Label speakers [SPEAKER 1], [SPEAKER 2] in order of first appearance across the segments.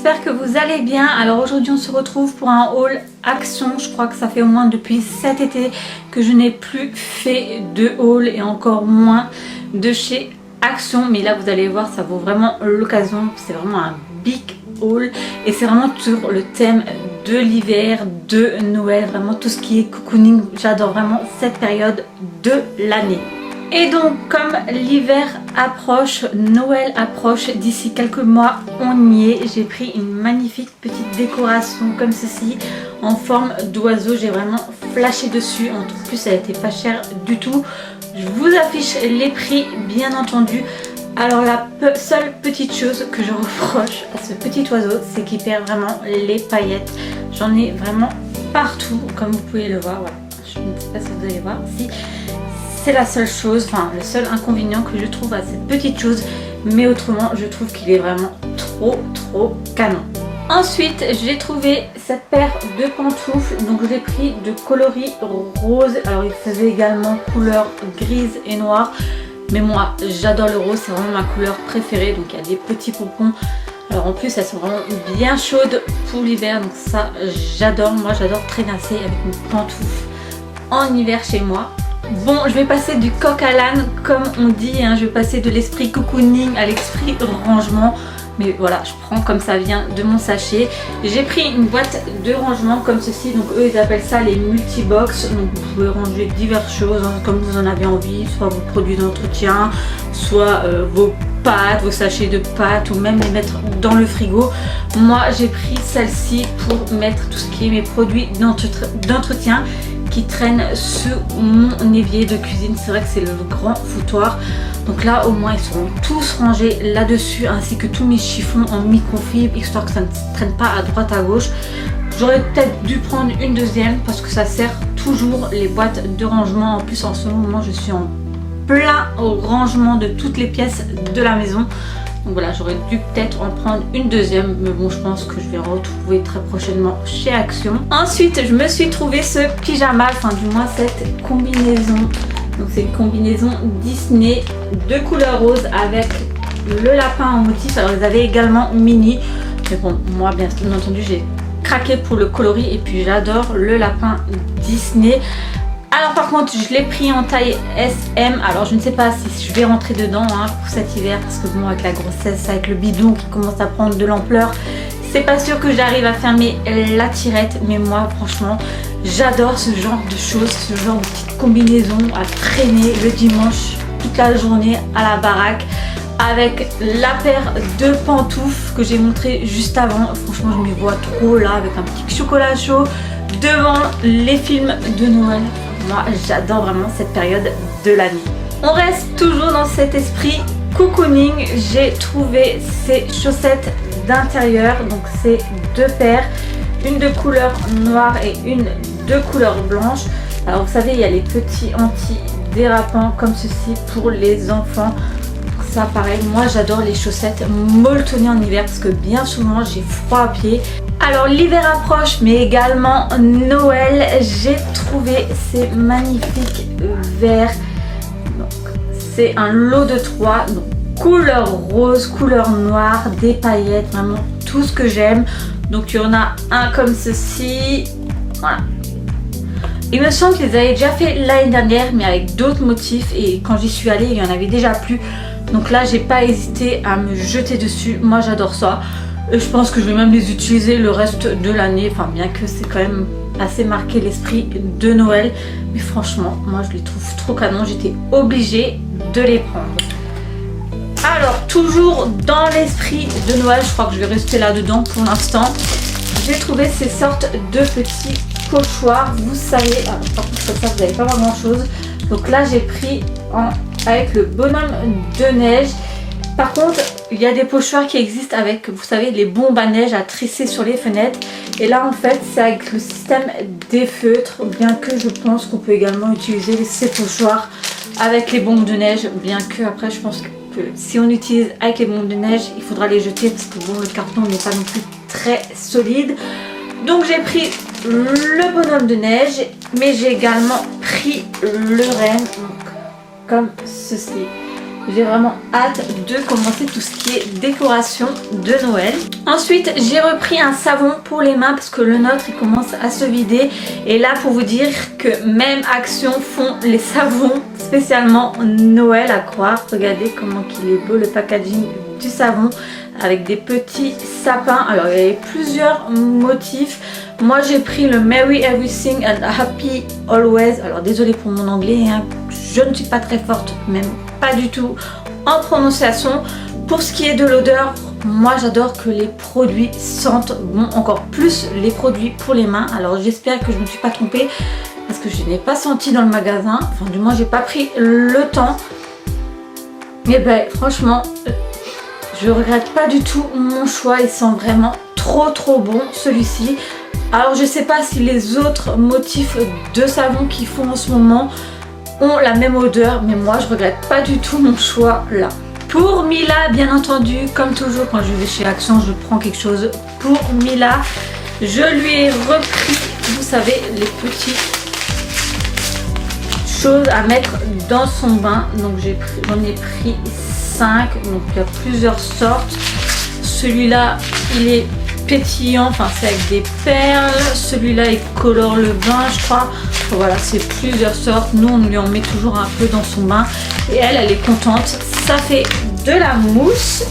[SPEAKER 1] j'espère que vous allez bien. Alors aujourd'hui on se retrouve pour un haul Action. Je crois que ça fait au moins depuis cet été que je n'ai plus fait de haul et encore moins de chez Action. Mais là vous allez voir, ça vaut vraiment l'occasion. C'est vraiment un big haul et c'est vraiment sur le thème de l'hiver, de Noël, vraiment tout ce qui est cocooning. J'adore vraiment cette période de l'année. Et donc comme l'hiver approche, Noël approche, d'ici quelques mois on y est, j'ai pris une magnifique petite décoration comme ceci en forme d'oiseau. J'ai vraiment flashé dessus, en plus elle était pas chère du tout. Je vous affiche les prix bien entendu. Alors la seule petite chose que je reproche à ce petit oiseau, c'est qu'il perd vraiment les paillettes. J'en ai vraiment partout comme vous pouvez le voir, voilà. Je ne sais pas si vous allez voir, si c'est la seule chose, enfin le seul inconvénient que je trouve à cette petite chose, mais autrement je trouve qu'il est vraiment trop canon. Ensuite j'ai trouvé cette paire de pantoufles, donc je l'ai pris de coloris rose. Alors il faisait également couleur grise et noire, mais moi j'adore le rose, c'est vraiment ma couleur préférée. Donc il y a des petits pompons, alors en plus elles sont vraiment bien chaudes pour l'hiver, donc ça j'adore. Moi j'adore traînasser avec une pantoufle en hiver chez moi. Bon, je vais passer du coq à l'âne comme on dit, hein. Je vais passer de l'esprit cocooning à l'esprit rangement. Mais voilà, je prends comme ça vient de mon sachet. J'ai pris une boîte de rangement comme ceci. Donc eux ils appellent ça les multi-box. Donc vous pouvez ranger diverses choses, hein, comme vous en avez envie. Soit vos produits d'entretien, soit vos pâtes, vos sachets de pâtes, ou même les mettre dans le frigo. Moi j'ai pris celle-ci pour mettre tout ce qui est mes produits d'entretien qui traînent sous mon évier de cuisine. C'est vrai que c'est le grand foutoir. Donc là au moins ils seront tous rangés là-dessus, ainsi que tous mes chiffons en microfibre, histoire que ça ne traîne pas à droite à gauche. J'aurais peut-être dû prendre une deuxième parce que ça sert toujours les boîtes de rangement. En plus en ce moment je suis en plein au rangement de toutes les pièces de la maison. Donc voilà, j'aurais dû peut-être en prendre une deuxième, mais bon je pense que je vais retrouver très prochainement chez Action. Ensuite je me suis trouvé ce pyjama, enfin du moins cette combinaison. Donc c'est une combinaison Disney de couleur rose avec le lapin en motif. Alors ils avaient également mini, mais bon moi bien entendu j'ai craqué pour le coloris et puis j'adore le lapin Disney. Alors par contre je l'ai pris en taille SM. Alors je ne sais pas si je vais rentrer dedans, hein, pour cet hiver, parce que bon avec la grossesse, avec le bidon qui commence à prendre de l'ampleur, c'est pas sûr que j'arrive à fermer la tirette. Mais moi franchement j'adore ce genre de choses, ce genre de petite combinaison à traîner le dimanche toute la journée à la baraque, avec la paire de pantoufles que j'ai montré juste avant. Franchement je m'y vois trop là, avec un petit chocolat chaud devant les films de Noël. Moi j'adore vraiment cette période de l'année. On reste toujours dans cet esprit cocooning. J'ai trouvé ces chaussettes d'intérieur, donc c'est deux paires, une de couleur noire et une de couleur blanche. Alors vous savez il y a les petits anti-dérapants comme ceci pour les enfants. Ça pareil, moi j'adore les chaussettes molletonnées en hiver parce que bien souvent j'ai froid à pied. Alors l'hiver approche mais également Noël. J'ai trouvé ces magnifiques verres. C'est un lot de 3, donc couleur rose, couleur noire, des paillettes, vraiment tout ce que j'aime. Donc il y en a un comme ceci, voilà. Il me semble qu'ils avaient déjà fait l'année dernière mais avec d'autres motifs, et quand j'y suis allée il y en avait déjà plus. Donc là j'ai pas hésité à me jeter dessus, moi j'adore ça. Et je pense que je vais même les utiliser le reste de l'année, enfin bien que c'est quand même assez marqué l'esprit de Noël. Mais franchement moi je les trouve trop canon, j'étais obligée de les prendre. Alors toujours dans l'esprit de Noël, je crois que je vais rester là dedans pour l'instant. J'ai trouvé ces sortes de petits pochoirs, vous savez, alors, par contre comme ça vous n'allez pas voir grand chose. Donc là j'ai pris avec le bonhomme de neige. Par contre il y a des pochoirs qui existent avec, vous savez, les bombes à neige à trisser sur les fenêtres. Et là en fait c'est avec le système des feutres, bien que je pense qu'on peut également utiliser ces pochoirs avec les bombes de neige, bien que après je pense que si on utilise avec les bombes de neige il faudra les jeter parce que bon le carton n'est pas non plus très solide. Donc j'ai pris le bonhomme de neige, mais j'ai également pris le renne, donc, comme ceci. J'ai vraiment hâte de commencer tout ce qui est décoration de Noël. Ensuite, j'ai repris un savon pour les mains parce que le nôtre il commence à se vider. Et là, pour vous dire que même Action font les savons spécialement Noël, à croire. Regardez comment il est beau le packaging du savon avec des petits sapins. Alors, il y avait plusieurs motifs. Moi, j'ai pris le Merry Everything and Happy Always. Alors, désolée pour mon anglais, hein. Je ne suis pas très forte, même pas du tout en prononciation. Pour ce qui est de l'odeur, moi j'adore que les produits sentent bon, encore plus les produits pour les mains. Alors j'espère que je ne me suis pas trompée parce que je n'ai pas senti dans le magasin, enfin du moins j'ai pas pris le temps. Mais ben franchement je regrette pas du tout mon choix, il sent vraiment trop bon celui-ci. Alors je sais pas si les autres motifs de savon qu'ils font en ce moment ont la même odeur, mais moi je regrette pas du tout mon choix là. Pour Mila, bien entendu, comme toujours quand je vais chez Action, je prends quelque chose pour Mila. Je lui ai repris, vous savez, les petites choses à mettre dans son bain. Donc j'en ai pris 5, donc il y a plusieurs sortes. Celui-là, il est pétillant, enfin c'est avec des perles. Celui-là, il colore le bain, je crois. Voilà, c'est plusieurs sortes. Nous, on lui en met toujours un peu dans son bain. Et elle est contente. Ça fait de la mousse.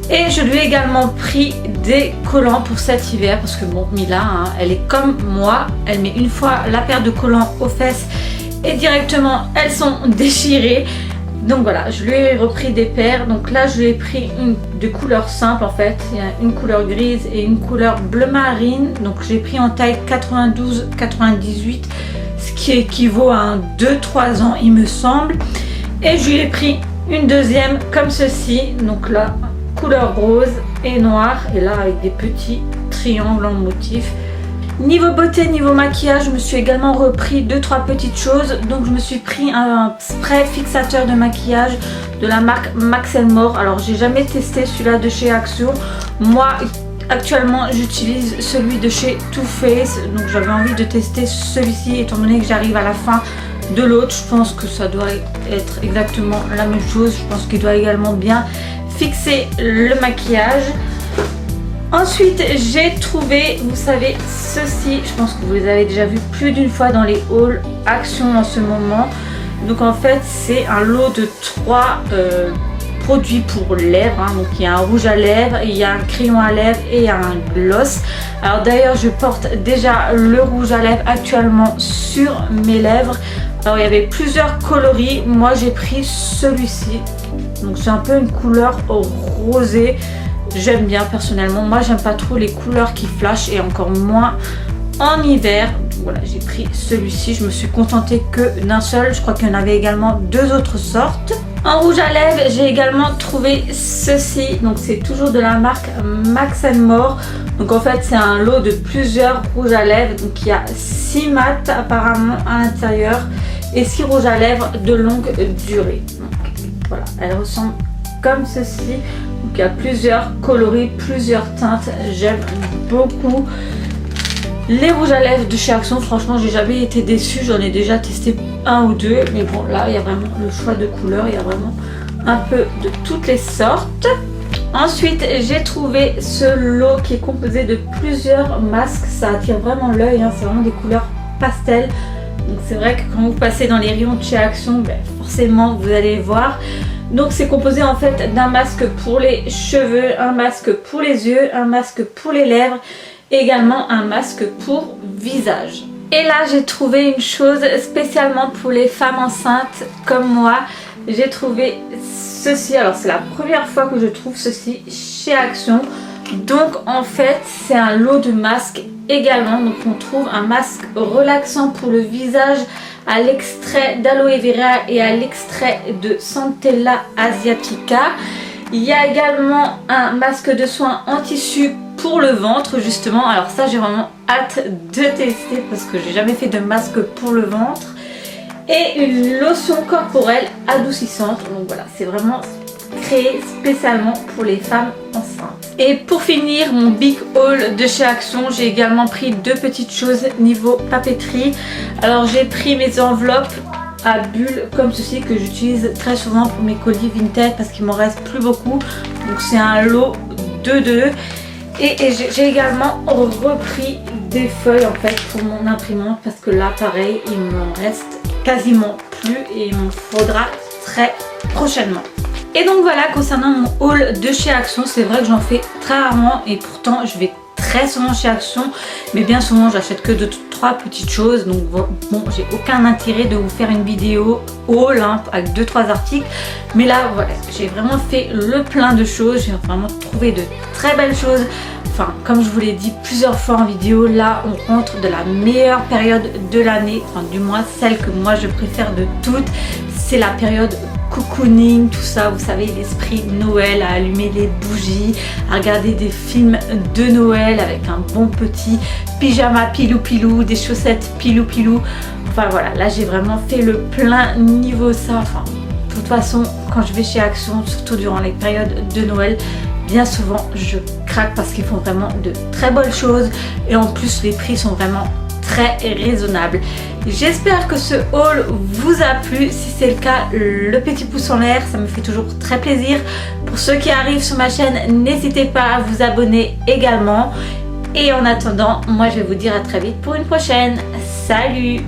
[SPEAKER 1] Et je lui ai également pris des collants pour cet hiver. Parce que bon, Mila, hein, elle est comme moi. Elle met une fois la paire de collants aux fesses. Et directement, elles sont déchirées. Donc voilà, je lui ai repris des paires. Donc là, je lui ai pris une de couleur simple en fait. Il y a une couleur grise et une couleur bleu marine. Donc j'ai pris en taille 92-98, ce qui équivaut à un 2-3 ans il me semble. Et je lui ai pris une deuxième comme ceci. Donc là, couleur rose et noir. Et là, avec des petits triangles en motif. Niveau beauté, niveau maquillage, je me suis également repris 2-3 petites choses. Donc je me suis pris un spray fixateur de maquillage de la marque Max & More. Alors j'ai jamais testé celui-là de chez Action. Moi actuellement j'utilise celui de chez Too Faced. Donc j'avais envie de tester celui-ci étant donné que j'arrive à la fin de l'autre. Je pense que ça doit être exactement la même chose. Je pense qu'il doit également bien fixer le maquillage. Ensuite, j'ai trouvé, vous savez, ceci. Je pense que vous les avez déjà vus plus d'une fois dans les hauls Action en ce moment. Donc en fait, c'est un lot de 3 produits pour lèvres. Hein. Donc il y a un rouge à lèvres, il y a un crayon à lèvres et il y a un gloss. Alors d'ailleurs, je porte déjà le rouge à lèvres actuellement sur mes lèvres. Alors il y avait plusieurs coloris. Moi, j'ai pris celui-ci. Donc c'est un peu une couleur rosée. J'aime bien personnellement. Moi j'aime pas trop les couleurs qui flashent et encore moins en hiver. Donc, voilà, j'ai pris celui-ci. Je me suis contentée que d'un seul. Je crois qu'il y en avait également 2 autres sortes. En rouge à lèvres, j'ai également trouvé ceci. Donc c'est toujours de la marque Max & More. Donc en fait c'est un lot de plusieurs rouges à lèvres. Donc il y a 6 mat apparemment à l'intérieur et 6 rouges à lèvres de longue durée. Donc voilà, elle ressemble comme ceci. Donc il y a plusieurs coloris, plusieurs teintes. J'aime beaucoup les rouges à lèvres de chez Action. Franchement, j'ai jamais été déçue. J'en ai déjà testé 1 ou 2. Mais bon, là, il y a vraiment le choix de couleurs. Il y a vraiment un peu de toutes les sortes. Ensuite, j'ai trouvé ce lot qui est composé de plusieurs masques. Ça attire vraiment l'œil. Hein. C'est vraiment des couleurs pastel. Donc c'est vrai que quand vous passez dans les rayons de chez Action, ben, forcément, vous allez voir. Donc c'est composé en fait d'un masque pour les cheveux, un masque pour les yeux, un masque pour les lèvres, et également un masque pour visage. Et là j'ai trouvé une chose spécialement pour les femmes enceintes comme moi. J'ai trouvé ceci, alors c'est la première fois que je trouve ceci chez Action. Donc en fait c'est un lot de masques également. Donc on trouve un masque relaxant pour le visage à l'extrait d'aloe vera et à l'extrait de Centella asiatica. Il y a également un masque de soins en tissu pour le ventre justement. Alors ça j'ai vraiment hâte de tester parce que j'ai jamais fait de masque pour le ventre. Et une lotion corporelle adoucissante. Donc voilà, c'est vraiment créé spécialement pour les femmes enceintes. Et pour finir mon big haul de chez Action, j'ai également pris 2 petites choses niveau papeterie. Alors j'ai pris mes enveloppes à bulles comme ceci que j'utilise très souvent pour mes colis vintage parce qu'il m'en reste plus beaucoup. Donc c'est un lot de 2. Et j'ai également repris des feuilles en fait pour mon imprimante parce que là pareil il m'en reste quasiment plus et il m'en faudra très prochainement. Et donc voilà, concernant mon haul de chez Action, c'est vrai que j'en fais très rarement et pourtant je vais très souvent chez Action, mais bien souvent j'achète que 2-3 petites choses, donc bon, j'ai aucun intérêt de vous faire une vidéo haul hein, avec 2-3 articles, mais là voilà, j'ai vraiment fait le plein de choses, j'ai vraiment trouvé de très belles choses. Enfin, comme je vous l'ai dit plusieurs fois en vidéo, là on rentre de la meilleure période de l'année, enfin du moins celle que moi je préfère de toutes, c'est la période cocooning, tout ça, vous savez, l'esprit Noël, à allumer les bougies, à regarder des films de Noël avec un bon petit pyjama pilou pilou, des chaussettes pilou pilou. Enfin voilà, là j'ai vraiment fait le plein niveau ça. Enfin, de toute façon, quand je vais chez Action, surtout durant les périodes de Noël, bien souvent je craque parce qu'ils font vraiment de très bonnes choses et en plus les prix sont vraiment très raisonnable. J'espère que ce haul vous a plu. Si c'est le cas, le petit pouce en l'air, ça me fait toujours très plaisir. Pour ceux qui arrivent sur ma chaîne, n'hésitez pas à vous abonner également. Et en attendant, moi je vais vous dire à très vite pour une prochaine. Salut!